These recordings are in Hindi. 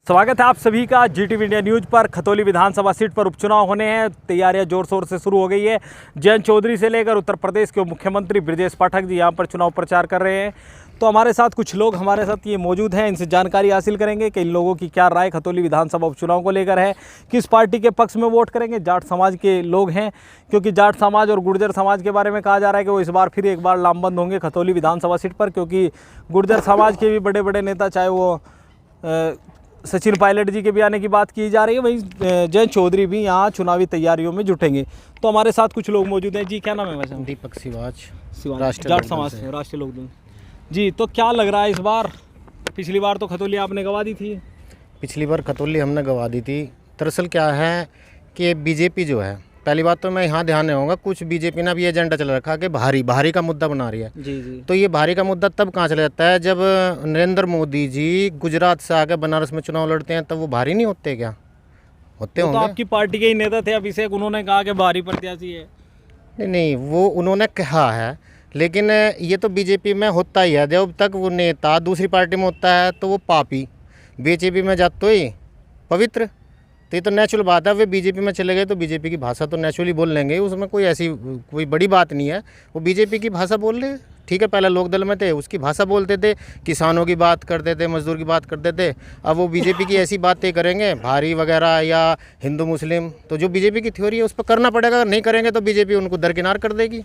स्वागत है आप सभी का जीटीवी इंडिया न्यूज़ पर। खतौली विधानसभा सीट पर उपचुनाव होने हैं, तैयारियां जोर शोर से शुरू हो गई है। जयंत चौधरी से लेकर उत्तर प्रदेश के मुख्यमंत्री ब्रजेश पाठक जी यहां पर चुनाव प्रचार कर रहे हैं। तो हमारे साथ कुछ लोग हमारे साथ ये मौजूद हैं, इनसे जानकारी हासिल करेंगे कि इन लोगों की क्या राय खतौली विधानसभा उपचुनाव को लेकर है, किस पार्टी के पक्ष में वोट करेंगे। जाट समाज के लोग हैं, क्योंकि जाट समाज और गुर्जर समाज के बारे में कहा जा रहा है कि वो इस बार फिर एक बार लामबंद होंगे खतौली विधानसभा सीट पर, क्योंकि गुर्जर समाज के भी बड़े बड़े नेता, चाहे वो सचिन पायलट जी के भी आने की बात की जा रही है, वहीं जयंत चौधरी भी यहाँ चुनावी तैयारियों में जुटेंगे। तो हमारे साथ कुछ लोग मौजूद हैं। जी क्या नाम है वैसे? दीपक सिवाच, जाट समाज से, राष्ट्रीय लोकदल जी। तो क्या लग रहा है इस बार? पिछली बार तो खतौली आपने गंवा दी थी। पिछली बार खतौली हमने गंवा दी थी। दरअसल क्या है कि बीजेपी जो है, पहली बात तो मैं यहाँ ध्यान नहीं होगा, कुछ बीजेपी ने भी एजेंडा चला रखा कि भारी का मुद्दा बना रही है। जी। तो ये भारी का मुद्दा तब कहाँ चला जाता है जब नरेंद्र मोदी जी गुजरात से आके बनारस में चुनाव लड़ते हैं, तब वो भारी नहीं होते क्या? होते होंगे। तो आपकी पार्टी के ही नेता थे अभिषेक, उन्होंने कहा कि भारी प्रत्याशी है। नहीं, वो उन्होंने कहा है, लेकिन ये तो बीजेपी में होता ही है। जब तक वो नेता दूसरी पार्टी में होता है तो वो पापी, बीजेपी में जाते ही पवित्र। तो ये तो नेचुरल बात है। वे बीजेपी में चले गए तो बीजेपी की भाषा तो नेचुरली बोल लेंगे, उसमें कोई बड़ी बात नहीं है। वो बीजेपी की भाषा बोल रहे, ठीक है। पहले लोकदल में थे, उसकी भाषा बोलते थे, किसानों की बात करते थे, मजदूर की बात करते थे। अब वो बीजेपी की ऐसी बातें करेंगे, भारी वगैरह या हिंदू मुस्लिम, तो जो बीजेपी की थ्योरी है उस पर करना पड़ेगा। अगर नहीं करेंगे तो बीजेपी उनको दरकिनार कर देगी।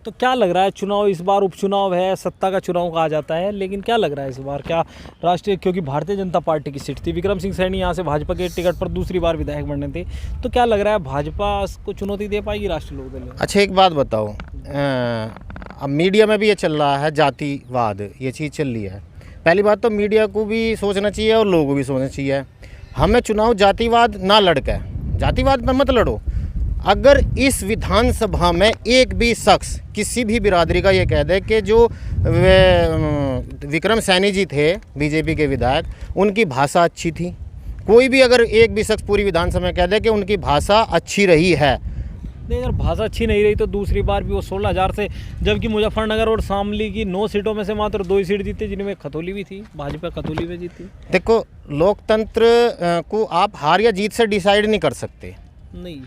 तो क्या लग रहा है, चुनाव इस बार उपचुनाव है, सत्ता का चुनाव कहा जाता है, लेकिन क्या लग रहा है इस बार? क्या राष्ट्रीय, क्योंकि भारतीय जनता पार्टी की सीट थी, विक्रम सिंह सैनी यहाँ से भाजपा के टिकट पर दूसरी बार विधायक बनने थे, तो क्या लग रहा है भाजपा को चुनौती दे पाएगी राष्ट्रीय लोकदल? अच्छा, एक बात बताओ, अब मीडिया में भी ये चल रहा है जातिवाद, ये चीज़ चल रही है। पहली बात तो मीडिया को भी सोचना चाहिए और लोगों को भी सोचना चाहिए। हमें चुनाव जातिवाद ना लड़के, जातिवाद पर मत लड़ो। अगर इस विधानसभा में एक भी शख्स किसी भी बिरादरी का ये कह दे कि जो विक्रम सैनी जी थे बीजेपी के विधायक, उनकी भाषा अच्छी थी, कोई भी अगर एक भी शख्स पूरी विधानसभा में कह दे कि उनकी भाषा अच्छी रही है। नहीं, अगर भाषा अच्छी नहीं रही तो दूसरी बार भी वो 16,000 से, जबकि मुजफ्फरनगर और शामली की 9 सीटों में से मात्र 2 ही सीट जीती, जिनमें खतौली भी थी, भाजपा खतौली में जीती। देखो, लोकतंत्र को आप हार या जीत से डिसाइड नहीं कर सकते। नहीं,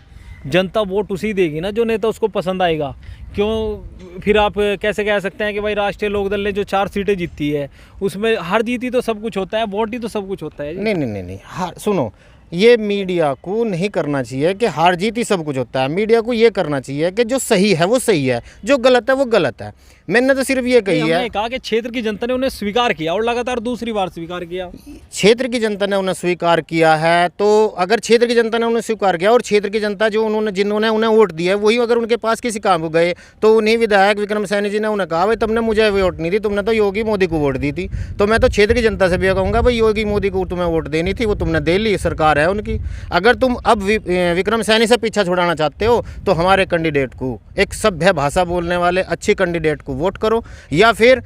जनता वोट उसी देगी ना जो नेता उसको पसंद आएगा। क्यों फिर आप कैसे कह सकते हैं कि भाई राष्ट्रीय लोकदल ने जो 4 सीटें जीती है उसमें हार जीती तो सब कुछ होता है, वोट ही तो सब कुछ होता है? नहीं, हार सुनो, ये मीडिया को नहीं करना चाहिए कि हार जीत ही सब कुछ होता है। मीडिया को ये करना चाहिए कि जो सही है वो सही है, जो गलत है वो गलत है। मैंने तो सिर्फ ये कही है, कहा कि क्षेत्र की जनता ने उन्हें स्वीकार किया और लगातार दूसरी बार स्वीकार किया। क्षेत्र की जनता ने उन्हें स्वीकार किया है, तो अगर क्षेत्र की जनता ने उन्हें स्वीकार किया और क्षेत्र की जनता जो जिन्होंने उन्हें वोट दिया है वही अगर उनके पास किसी काम को गए, तो उन्हीं विधायक विक्रम सैनी जी ने उन्हें कहा भाई तुमने मुझे वोट नहीं दी, तुमने तो योगी मोदी को वोट दी थी। तो मैं तो क्षेत्र की जनता से भी कहूँगा भाई योगी मोदी को तुम्हें वोट देनी थी, वो तुमने दे ली, सरकार है उनकी। अगर तुम अब विक्रम सैनी से पीछा छुड़ाना चाहते हो तो हमारे कैंडिडेट को, एक सभ्य भाषा बोलने वाले अच्छे कैंडिडेट को वोट करो, या फिर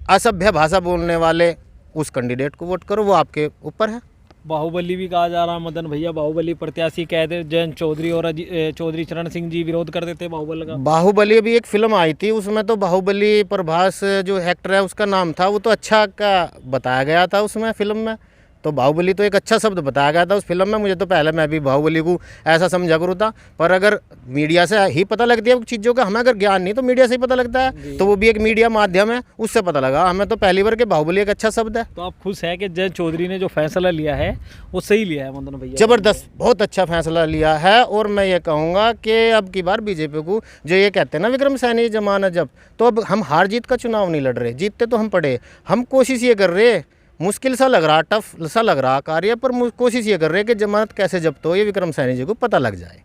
असभ्य भाषा बोलने वाले उस कैंडिडेट को वोट करो, वो आपके ऊपर है। बाहुबली भी कहा जा रहा, मदन भैया बाहुबली प्रत्याशी कहते, जयंत चौधरी और चौधरी चरण सिंह जी विरोध कर देते बाहुबली का। बाहुबली भी एक फिल्म आई थी, उसमें तो बाहुबली प्रभास जो एक्टर है उसका नाम था, वो तो अच्छा का बताया गया था उसमें फिल्म में। तो बाहुबली तो एक अच्छा शब्द बताया गया था उस फिल्म में। मुझे तो पहले मैं भी बाहुबली को ऐसा समझा करूँ था, पर अगर मीडिया से ही पता लगती है चीज़ों का, हमें अगर ज्ञान नहीं तो मीडिया से ही पता लगता है, तो वो भी एक मीडिया माध्यम है, उससे पता लगा हमें तो पहली बार कि बाहुबली एक अच्छा शब्द है। तो आप खुश हैं कि जयंत चौधरी ने जो फैसला लिया है वो सही लिया है? मदन भैया ज़बरदस्त, बहुत अच्छा फैसला लिया है। और मैं ये कहूँगा कि अब की बार बीजेपी को जो ये कहते हैं ना विक्रम सैनी जमाना जब, तो अब हम हार जीत का चुनाव नहीं लड़ रहे, जीतते तो हम पड़े। हम कोशिश ये कर रहे, मुश्किल सा लग रहा, टफ सा लग रहा कार्य, पर कोशिश ये कर रहे हैं कि जमानत कैसे जब्त हो ये विक्रम सैनी जी को पता लग जाए।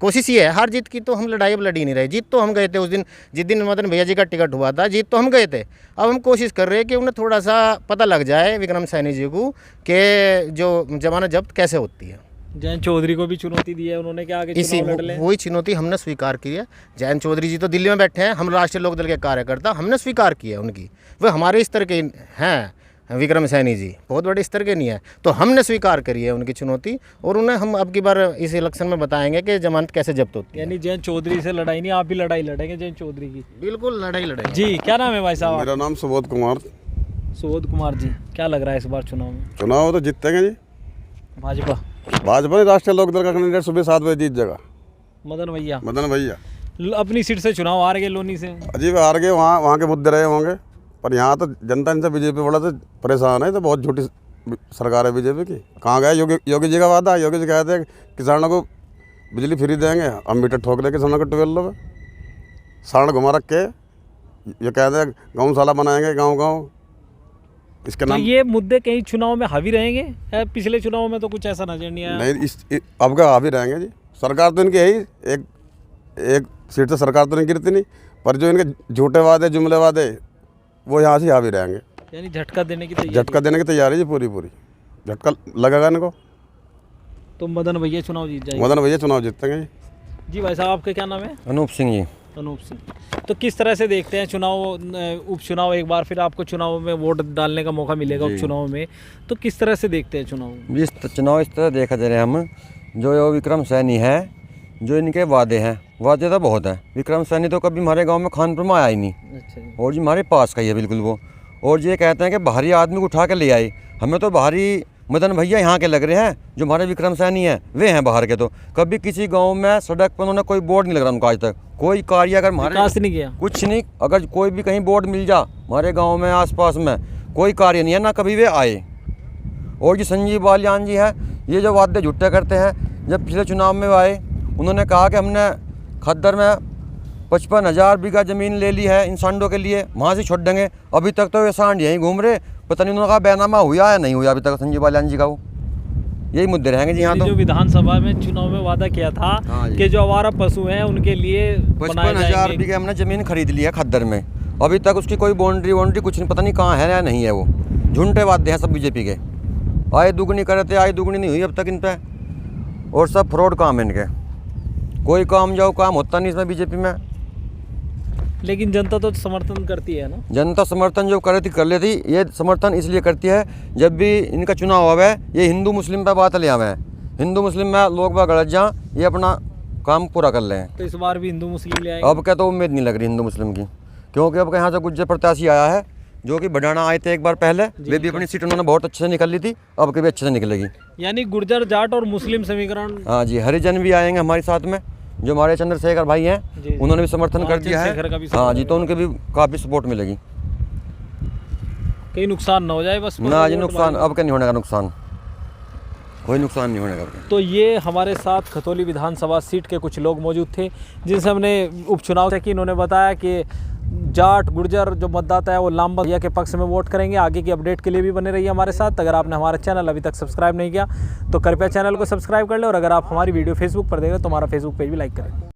कोशिश ये है, हार जीत की तो हम लड़ाई अब लड़ी नहीं रहे। जीत तो हम गए थे उस दिन, जिस दिन मदन भैया जी का टिकट हुआ था, जीत तो हम गए थे। अब हम कोशिश कर रहे हैं कि उन्हें थोड़ा सा पता लग जाए विक्रम सैनी जी को कि जो जमानत जब्त कैसे होती है। जयंत चौधरी को भी चुनौती दी है उन्होंने, क्या आगे इसी वही चुनौती हमने स्वीकार की है। जयंत चौधरी जी तो दिल्ली में बैठे हैं, हम राष्ट्रीय लोकदल के कार्यकर्ता, हमने स्वीकार किया है उनकी, वे हमारे स्तर के हैं। विक्रम सैनी जी बहुत बड़े स्तर के नहीं है, तो हमने स्वीकार करी है उनकी चुनौती, और उन्हें हम अब की बार इस इलेक्शन में बताएंगे कि जमानत कैसे जब्त होती है। यानी जयंत चौधरी से लड़ाई नहीं, आप भी लड़ाई लड़ेंगे जयंत चौधरी की? बिल्कुल लड़ाई लड़ेंगे। जी, क्या नाम है भाई साहब? मेरा नाम सुबोध कुमार। सुबोध कुमार जी, क्या लग रहा है इस बार चुनाव में? चुनाव तो जीतेंगे जी। भाजपा भाजपा ने राष्ट्रीय लोकदल का कैंडिडेट सुबह 7 बजे जीत जाएगा। मदन भैया मदन भैया अपनी सीट से चुनाव हार गए लोनी से। अजीब हार गए, वहाँ के मुद्दे रहे होंगे, पर यहाँ तो जनता इनसे बीजेपी बड़ा तो परेशान है। तो बहुत झूठी सरकार है बीजेपी की। कहाँ गए योगी जी का वादा? योगी जी कहते हैं किसानों को बिजली फ्री देंगे, हम मीटर ठोक रहे किसानों को 12 में साढ़ घुमा रख के। ये कहते हैं गौशाला बनाएंगे गाँव इसके तो नाम। ये मुद्दे कहीं चुनाव में हावी रहेंगे? पिछले चुनाव में तो कुछ ऐसा नजर नहीं आया। नहीं, अब का हावी रहेंगे जी। सरकार तो इनकी है ही, एक सीट से सरकार तो नहीं गिरती नहीं, पर जो इनके झूठे वादे जुमले वादे वो यहाँ से हावी रहेंगे। यानी झटका देने की झटका देने की तैयारी जी, पूरी झटका लगेगा इनको। तो मदन भैया चुनाव जीत जाएंगे? मदन भैया चुनाव जीतेंगे जी। भाई साहब आपका क्या नाम है? अनूप सिंह जी। अनूप सिंह। तो किस तरह से देखते हैं चुनाव, उपचुनाव, एक बार फिर आपको चुनाव में वोट डालने का मौका मिलेगा उपचुनाव में, तो किस तरह से देखते हैं चुनाव? इस चुनाव इस तरह देखा जा रहे हैं हम, जो विक्रम सैनी है, जो इनके वादे हैं, वादे तो बहुत है। विक्रम सैनी तो कभी हमारे गांव में खानपुर में आया ही नहीं। अच्छा। और जी हमारे पास का ही है बिल्कुल वो। और ये कहते हैं कि बाहरी आदमी को उठा के ले आए, हमें तो बाहरी मदन भैया यहाँ के लग रहे हैं। जो हमारे विक्रम सैनी हैं वे हैं बाहर के। तो कभी किसी गांव में सड़क पर उन्होंने कोई बोर्ड नहीं लग रहा उनका आज तक। कोई कार्य अगर हमारे विकास नहीं किया कुछ नहीं, अगर कोई भी कहीं बोर्ड मिल जा हमारे गांव में आसपास में, कोई कार्य नहीं है, ना कभी वे आए। और जी संजीव बालियान जी है, ये जो वादे झूठे करते हैं, जब पिछले चुनाव में आए उन्होंने कहा कि हमने खद्दर में 55,000 बीघा ज़मीन ले ली है इन सांडों के लिए, वहाँ से छोड़ देंगे। अभी तक तो वे सांड यहीं घूम रहे, पता नहीं उन्होंने कहा बैनामा हुआ या नहीं हुआ अभी तक संजीव बालियान जी का। वो यही मुद्दे रहेंगे जी। यहाँ तो जो विधानसभा में चुनाव में वादा किया था कि जो आवारा पशु हैं उनके लिए 55,000 बीघा हमने ज़मीन खरीद ली है खद्दर में। अभी तक उसकी कोई बाउंड्री कुछ नहीं, पता नहीं कहाँ है या नहीं है। वो झूठे वादे हैं सब बीजेपी के। आय दुगनी करे थे, आय दुगनी नहीं हुई अब तक इन पे, और सब फ्रॉड काम है इनके। कोई काम जाओ काम होता नहीं इसमें बीजेपी में। लेकिन जनता तो समर्थन करती है ना। जनता समर्थन जो कर लेती, ये समर्थन इसलिए करती है जब भी इनका चुनाव आवे, ये हिंदू मुस्लिम पे बात ले आवे। हिंदू मुस्लिम में लोग बाग गलत जा, ये अपना काम पूरा कर लें। तो इस बार भी हिंदू मुस्लिम ले आएंगे? अब क्या तो उम्मीद नहीं लग रही हिंदू मुस्लिम की, क्योंकि अब यहाँ से गुज्जर प्रत्याशी आया है जो कि बढ़ाना आए थे एक बार पहले, वे भी अपनी सीट उन्होंने बहुत अच्छे से निकल ली थी, अब के भी अच्छे से निकलेगी। यानी गुर्जर जाट और मुस्लिम समीकरण। हाँ जी, हरिजन भी आएंगे हमारे साथ में, जो हमारे चंद्रशेखर भाई हैं उन्होंने भी समर्थन कर दिया है। हाँ जी, तो उनके भी काफ़ी सपोर्ट मिलेगी। कहीं नुकसान ना हो जाए बस। ना जी, नुकसान अब क्या नहीं होने का, नुकसान कोई नुकसान नहीं होने का। तो ये हमारे साथ खतौली विधानसभा सीट के कुछ लोग मौजूद थे जिनसे हमने उपचुनाव से कि इन्होंने बताया कि जाट गुर्जर जो मतदाता है वो लामबंद भैया के पक्ष में वोट करेंगे। आगे की अपडेट के लिए भी बने रहिए हमारे साथ। अगर आपने हमारा चैनल अभी तक सब्सक्राइब नहीं किया तो कृपया चैनल को सब्सक्राइब कर लें, और अगर आप हमारी वीडियो फेसबुक पर देखें तो हमारा फेसबुक पेज भी लाइक करें।